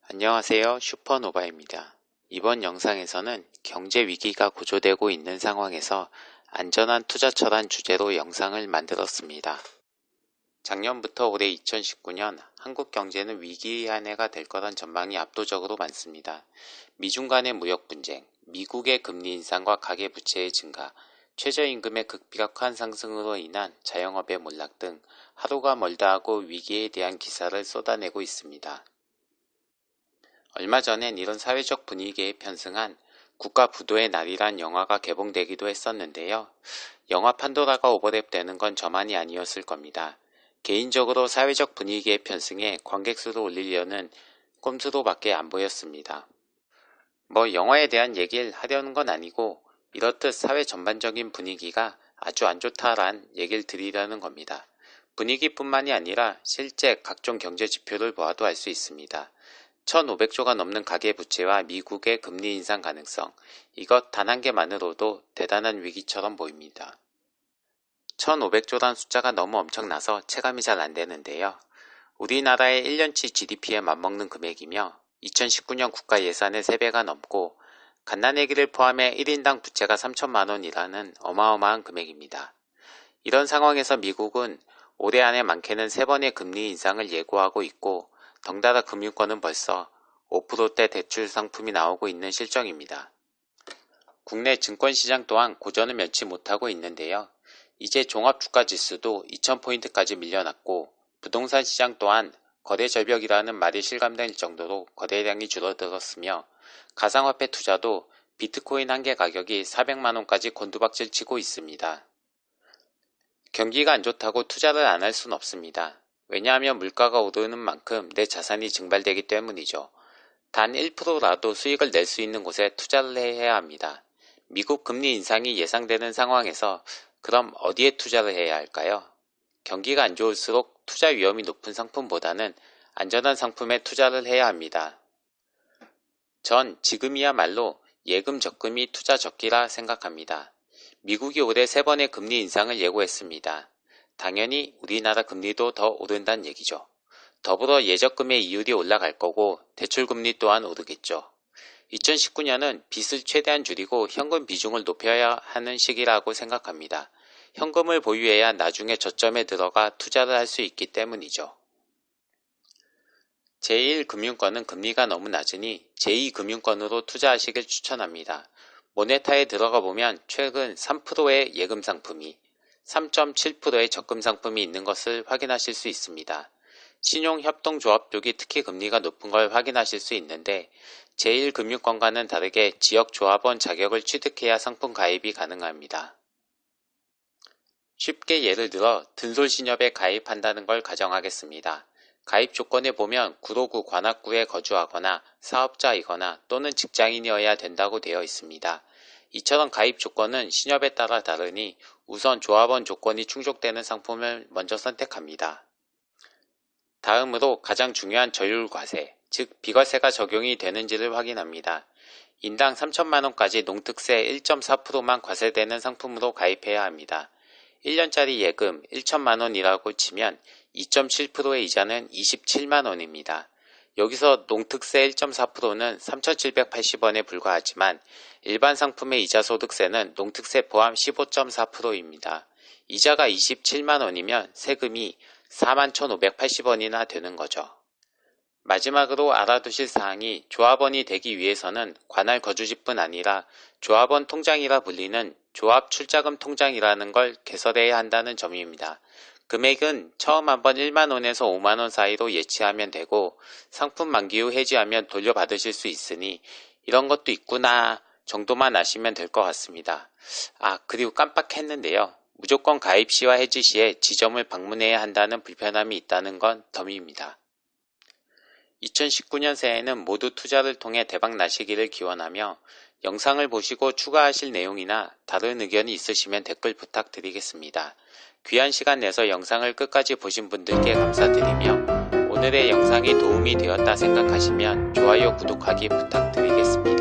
안녕하세요. 슈퍼노바입니다. 이번 영상에서는 경제 위기가 고조되고 있는 상황에서 안전한 투자처란 주제로 영상을 만들었습니다. 작년부터 올해 2019년 한국 경제는 위기의 한 해가 될 거란 전망이 압도적으로 많습니다. 미중 간의 무역 분쟁, 미국의 금리 인상과 가계부채의 증가, 최저임금의 극비약한 상승으로 인한 자영업의 몰락 등 하루가 멀다 하고 위기에 대한 기사를 쏟아내고 있습니다. 얼마 전엔 이런 사회적 분위기에 편승한 국가 부도의 날이란 영화가 개봉되기도 했었는데요. 영화 판도라가 오버랩되는 건 저만이 아니었을 겁니다. 개인적으로 사회적 분위기에 편승해 관객수를 올리려는 꼼수로밖에 안 보였습니다. 영화에 대한 얘기를 하려는 건 아니고 이렇듯 사회 전반적인 분위기가 아주 안 좋다란 얘기를 드리려는 겁니다. 분위기뿐만이 아니라 실제 각종 경제 지표를 보아도 알 수 있습니다. 1,500조가 넘는 가계부채와 미국의 금리 인상 가능성, 이것 단 한 개만으로도 대단한 위기처럼 보입니다. 1,500조란 숫자가 너무 엄청나서 체감이 잘 안 되는데요. 우리나라의 1년치 GDP에 맞먹는 금액이며 2019년 국가 예산의 3배가 넘고 갓난아기를 포함해 1인당 부채가 3천만 원이라는 어마어마한 금액입니다. 이런 상황에서 미국은 올해 안에 많게는 3번의 금리 인상을 예고하고 있고 덩달아 금융권은 벌써 5%대 대출 상품이 나오고 있는 실정입니다. 국내 증권시장 또한 고전을 면치 못하고 있는데요. 이제 종합주가지수도 2000포인트까지 밀려났고 부동산 시장 또한 거래 절벽이라는 말이 실감될 정도로 거래량이 줄어들었으며 가상화폐 투자도 비트코인 한 개 가격이 400만원까지 곤두박질 치고 있습니다. 경기가 안 좋다고 투자를 안 할 순 없습니다. 왜냐하면 물가가 오르는 만큼 내 자산이 증발되기 때문이죠. 단 1%라도 수익을 낼 수 있는 곳에 투자를 해야 합니다. 미국 금리 인상이 예상되는 상황에서 그럼 어디에 투자를 해야 할까요? 경기가 안 좋을수록 투자 위험이 높은 상품보다는 안전한 상품에 투자를 해야 합니다. 전 지금이야말로 예금 적금이 투자 적기라 생각합니다. 미국이 올해 3번의 금리 인상을 예고했습니다. 당연히 우리나라 금리도 더 오른다는 얘기죠. 더불어 예적금의 이율이 올라갈 거고 대출금리 또한 오르겠죠. 2019년은 빚을 최대한 줄이고 현금 비중을 높여야 하는 시기라고 생각합니다. 현금을 보유해야 나중에 저점에 들어가 투자를 할 수 있기 때문이죠. 제1금융권은 금리가 너무 낮으니 제2금융권으로 투자하시길 추천합니다. 모네타에 들어가 보면 최근 3%의 예금 상품이 3.7%의 적금 상품이 있는 것을 확인하실 수 있습니다. 신용협동조합 쪽이 특히 금리가 높은 걸 확인하실 수 있는데 제1금융권과는 다르게 지역조합원 자격을 취득해야 상품 가입이 가능합니다. 쉽게 예를 들어 든솔신협에 가입한다는 걸 가정하겠습니다. 가입 조건에 보면 구로구 관악구에 거주하거나 사업자이거나 또는 직장인이어야 된다고 되어 있습니다. 이처럼 가입 조건은 신협에 따라 다르니 우선 조합원 조건이 충족되는 상품을 먼저 선택합니다. 다음으로 가장 중요한 저율과세, 즉 비과세가 적용이 되는지를 확인합니다. 인당 3천만원까지 농특세 1.4%만 과세되는 상품으로 가입해야 합니다. 1년짜리 예금 1천만원이라고 치면 2.7%의 이자는 27만원입니다. 여기서 농특세 1.4%는 3,780원에 불과하지만 일반 상품의 이자소득세는 농특세 포함 15.4%입니다. 이자가 27만원이면 세금이 41,580원이나 되는 거죠. 마지막으로 알아두실 사항이 조합원이 되기 위해서는 관할 거주지뿐 아니라 조합원 통장이라 불리는 조합 출자금 통장이라는 걸 개설해야 한다는 점입니다. 금액은 처음 한번 1만원에서 5만원 사이로 예치하면 되고 상품 만기 후 해지하면 돌려받으실 수 있으니 이런 것도 있구나 정도만 아시면 될 것 같습니다. 그리고 깜빡했는데요. 무조건 가입 시와 해지 시에 지점을 방문해야 한다는 불편함이 있다는 건 덤입니다. 2019년 새해에는 모두 투자를 통해 대박 나시기를 기원하며 영상을 보시고 추가하실 내용이나 다른 의견이 있으시면 댓글 부탁드리겠습니다. 귀한 시간 내서 영상을 끝까지 보신 분들께 감사드리며 오늘의 영상이 도움이 되었다 생각하시면 좋아요, 구독하기 부탁드리겠습니다.